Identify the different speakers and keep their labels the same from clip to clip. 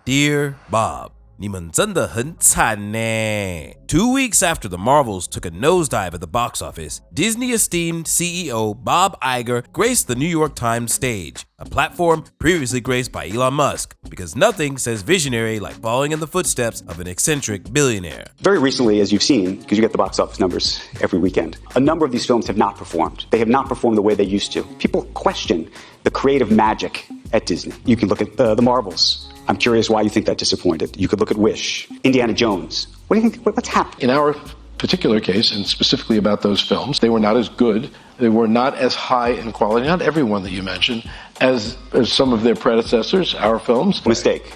Speaker 1: Dear Bob, 你们真的很惨呢. 2 weeks after the Marvels took a nosedive at the box office, Disney-esteemed CEO Bob Iger graced the New York Times stage, a platform previously graced by Elon Musk, because nothing says visionary like following in the footsteps of an eccentric billionaire.
Speaker 2: Very recently, as you've seen, because you get the box office numbers every weekend, a number of these films have not performed. They have not performed the way they used to. People question the creative magic at Disney. You can look at the Marvels. I'm curious why you think that disappointed. You could look at Wish, Indiana Jones. What do you think? What's happened?
Speaker 3: In our particular case, and specifically about those films, they were not as good. They were not as high in quality, not every one that you mentioned, as some of their predecessors, our films.
Speaker 2: Mistake.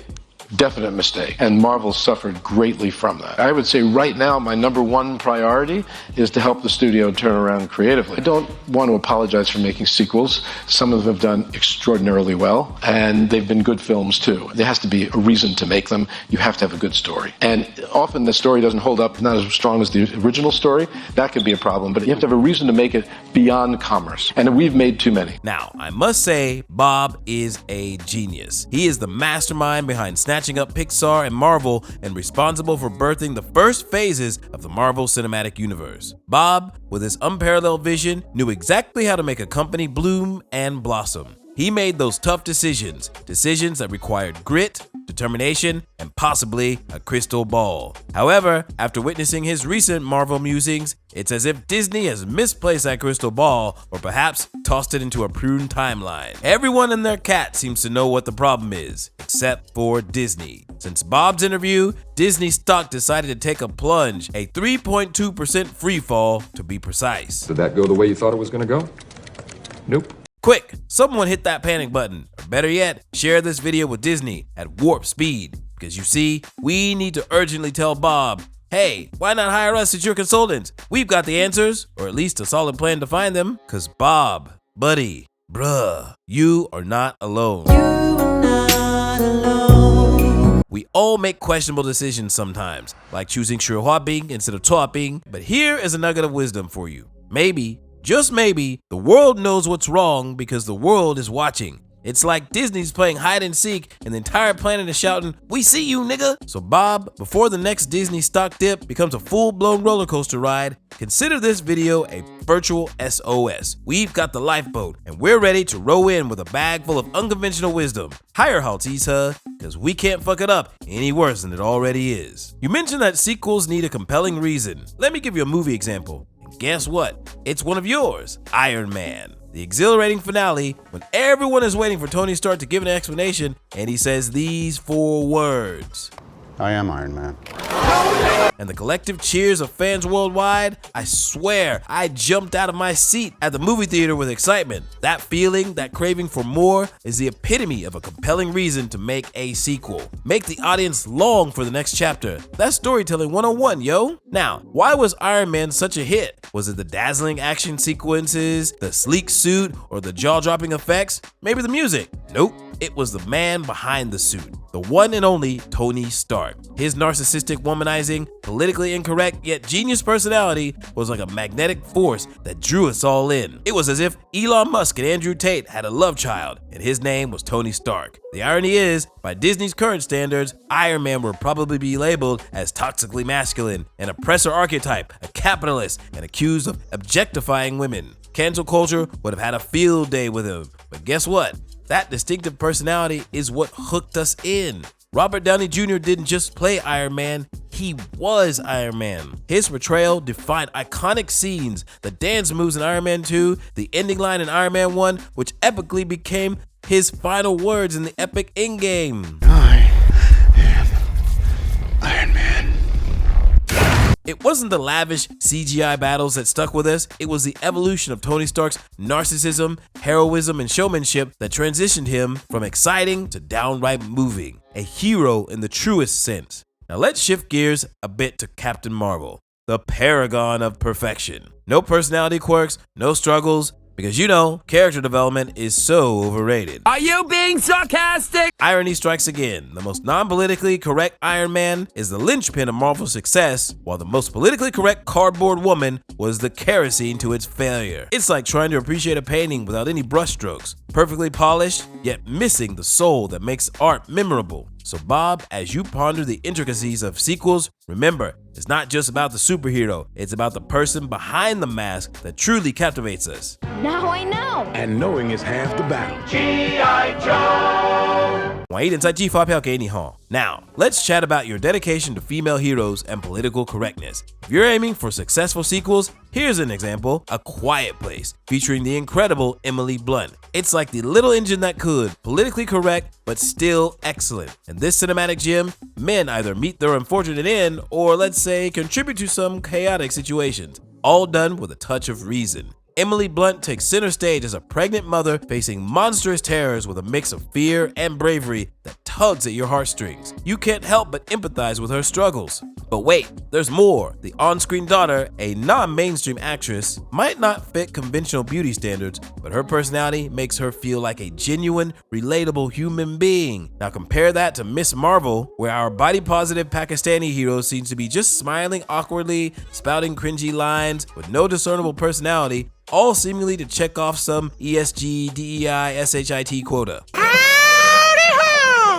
Speaker 3: Definite mistake. And Marvel suffered greatly from that. I would say right now, my number one priority is to help the studio turn around creatively. I don't want to apologize for making sequels. Some of them have done extraordinarily well, and they've been good films too. There has to be a reason to make them. You have to have a good story. And often the story doesn't hold up, not as strong as the original story. That could be a problem, but you have to have a reason to make it beyond commerce. And we've made too many.
Speaker 1: Now, I must say, Bob is a genius. He is the mastermind behind snatching up Pixar and Marvel and responsible for birthing the first phases of the Marvel Cinematic Universe. Bob, with his unparalleled vision, knew exactly how to make a company bloom and blossom. He made those tough decisions that required grit, determination, and possibly a crystal ball. However, after witnessing his recent Marvel musings, it's as if Disney has misplaced that crystal ball or perhaps tossed it into a pruned timeline. Everyone and their cat seems to know what the problem is, except for Disney. Since Bob's interview, Disney stock decided to take a plunge, a 3.2% free fall to be precise.
Speaker 4: Did that go the way you thought it was going to go? Nope.
Speaker 1: Quick, someone hit that panic button, or better yet, share this video with Disney at warp speed, because you see, we need to urgently tell Bob, hey, why not hire us as your consultants? We've got the answers, or at least a solid plan to find them, because Bob, buddy, bruh, you are not alone.
Speaker 5: You are not alone.
Speaker 1: We all make questionable decisions sometimes, like choosing Bing instead of Bing, but here is a nugget of wisdom for you. Maybe, just maybe, the world knows what's wrong because the world is watching. It's like Disney's playing hide and seek and the entire planet is shouting, we see you, nigga. So Bob, before the next Disney stock dip becomes a full-blown roller coaster ride, consider this video a virtual SOS. We've got the lifeboat and we're ready to row in with a bag full of unconventional wisdom. Higher halties, huh? Because we can't fuck it up any worse than it already is. You mentioned that sequels need a compelling reason. Let me give you a movie example. Guess what? It's one of yours, Iron Man. The exhilarating finale when everyone is waiting for Tony Stark to give an explanation and he says these 4 words.
Speaker 6: I am Iron Man.
Speaker 1: And the collective cheers of fans worldwide, I swear I jumped out of my seat at the movie theater with excitement. That feeling, that craving for more is the epitome of a compelling reason to make a sequel. Make the audience long for the next chapter. That's storytelling 101, yo. Now, why was Iron Man such a hit? Was it the dazzling action sequences, the sleek suit, or the jaw-dropping effects? Maybe the music? Nope. It was the man behind the suit, the one and only Tony Stark. His narcissistic, womanizing, politically incorrect yet genius personality was like a magnetic force that drew us all in. It was as if Elon Musk and Andrew Tate had a love child, and his name was Tony Stark. The irony is, by Disney's current standards, Iron Man would probably be labeled as toxically masculine, an oppressor archetype, a capitalist, and accused of objectifying women. Cancel culture would have had a field day with him, but guess what? That distinctive personality is what hooked us in. Robert Downey Jr. didn't just play Iron Man, he was Iron Man. His portrayal defined iconic scenes, the dance moves in Iron Man 2, the ending line in Iron Man 1, which epically became his final words in the epic endgame.
Speaker 6: I am Iron Man.
Speaker 1: It wasn't the lavish CGI battles that stuck with us, it was the evolution of Tony Stark's narcissism, heroism, and showmanship that transitioned him from exciting to downright moving. A hero in the truest sense. Now let's shift gears a bit to Captain Marvel, the paragon of perfection. No personality quirks, no struggles, because you know, character development is so overrated.
Speaker 5: Are you being sarcastic?
Speaker 1: Irony strikes again. The most non-politically correct Iron Man is the linchpin of Marvel's success, while the most politically correct cardboard woman was the kerosene to its failure. It's like trying to appreciate a painting without any brushstrokes. perfectly polished, yet missing the soul that makes art memorable. So Bob, as you ponder the intricacies of sequels, remember, it's not just about the superhero, it's about the person behind the mask that truly captivates us.
Speaker 7: Now I know.
Speaker 8: And knowing is half the battle.
Speaker 5: G.I. Joe!
Speaker 1: 晚一点再寄发票给你哈。Now, let's chat about your dedication to female heroes and political correctness. If you're aiming for successful sequels, here's an example, A Quiet Place, featuring the incredible Emily Blunt. It's like the little engine that could, politically correct, but still excellent. In this cinematic gem, men either meet their unfortunate end or, let's say, contribute to some chaotic situations, all done with a touch of reason. Emily Blunt takes center stage as a pregnant mother facing monstrous terrors with a mix of fear and bravery that tugs at your heartstrings. You can't help but empathize with her struggles. But wait, there's more. The on-screen daughter, a non-mainstream actress, might not fit conventional beauty standards, but her personality makes her feel like a genuine, relatable human being. Now compare that to Miss Marvel, where our body-positive Pakistani hero seems to be just smiling awkwardly, spouting cringy lines with no discernible personality, all seemingly to check off some ESG, DEI, SHIT quota.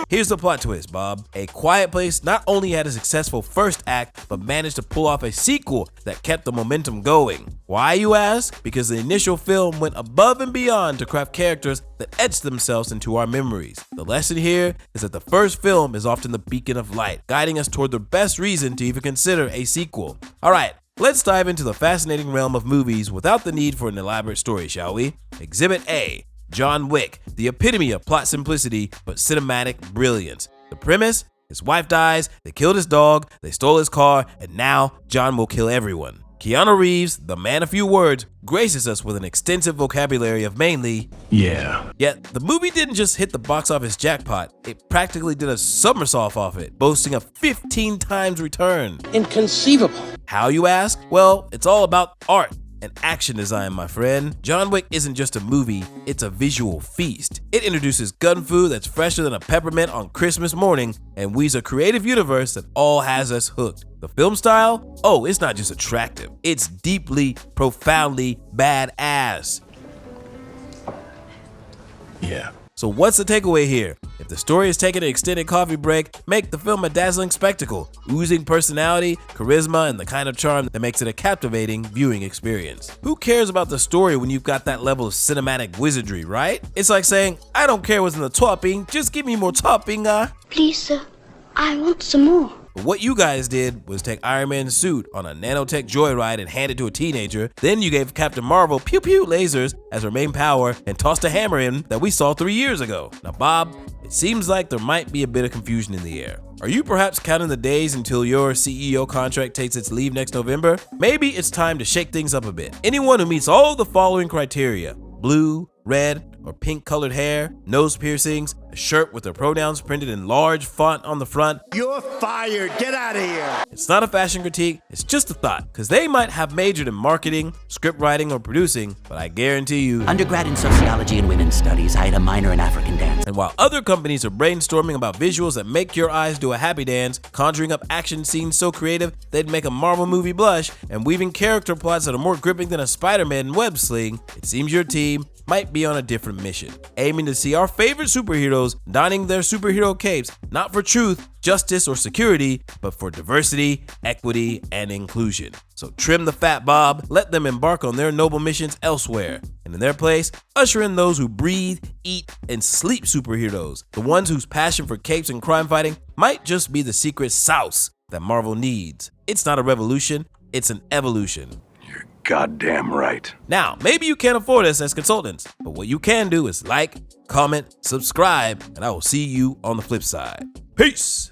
Speaker 1: Here's the plot twist, Bob. A Quiet Place not only had a successful first act, but managed to pull off a sequel that kept the momentum going. Why, you ask? Because the initial film went above and beyond to craft characters that etched themselves into our memories. The lesson here is that the first film is often the beacon of light, guiding us toward the best reason to even consider a sequel. All right, let's dive into the fascinating realm of movies without the need for an elaborate story, shall we? Exhibit A. John Wick, the epitome of plot simplicity but cinematic brilliance. The premise? His wife dies, they killed his dog, they stole his car, and now John will kill everyone. Keanu Reeves, the man of few words, graces us with an extensive vocabulary of mainly,
Speaker 8: Yeah.
Speaker 1: Yet, the movie didn't just hit the box office jackpot, it practically did a somersault off it, boasting a 15 times return.
Speaker 9: Inconceivable.
Speaker 1: How, you ask? Well, it's all about art and action design, my friend. John Wick isn't just a movie, it's a visual feast. It introduces gun fu that's fresher than a peppermint on Christmas morning and weaves a creative universe that all has us hooked. The film style? Oh, it's not just attractive, it's deeply, profoundly badass.
Speaker 8: Yeah.
Speaker 1: So what's the takeaway here? If the story is taking an extended coffee break, make the film a dazzling spectacle, oozing personality, charisma, and the kind of charm that makes it a captivating viewing experience. Who cares about the story when you've got that level of cinematic wizardry, right? It's like saying, I don't care what's in the topping, just give me more topping,
Speaker 7: Please, sir, I want some more.
Speaker 1: But what you guys did was take Iron Man's suit on a nanotech joyride and hand it to a teenager. Then you gave Captain Marvel pew-pew lasers as her main power and tossed a hammer in that we saw 3 years ago. Now, Bob, it seems like there might be a bit of confusion in the air. Are you perhaps counting the days until your CEO contract takes its leave next November? Maybe it's time to shake things up a bit. Anyone who meets all the following criteria: blue, red, or pink colored hair, nose piercings, a shirt with their pronouns printed in large font on the front.
Speaker 9: You're fired. Get out of here.
Speaker 1: It's not a fashion critique, it's just a thought, because they might have majored in marketing, script writing, or producing, but I guarantee you,
Speaker 10: Undergrad in sociology and women's studies, I had a minor in African dance.
Speaker 1: and while other companies are brainstorming about visuals that make your eyes do a happy dance, conjuring up action scenes so creative they'd make a Marvel movie blush, and weaving character plots that are more gripping than a Spider-Man web sling, it seems your team might be on a different mission, aiming to see our favorite superheroes donning their superhero capes, not for truth, justice, or security, but for diversity, equity, and inclusion. So trim the fat, Bob, let them embark on their noble missions elsewhere, and in their place, usher in those who breathe, eat, and sleep superheroes, the ones whose passion for capes and crime fighting might just be the secret sauce that Marvel needs. It's not a revolution, it's an evolution.
Speaker 8: Goddamn right.
Speaker 1: Now, maybe you can't afford us as consultants, but what you can do is like, comment, subscribe, and I will see you on the flip side. Peace!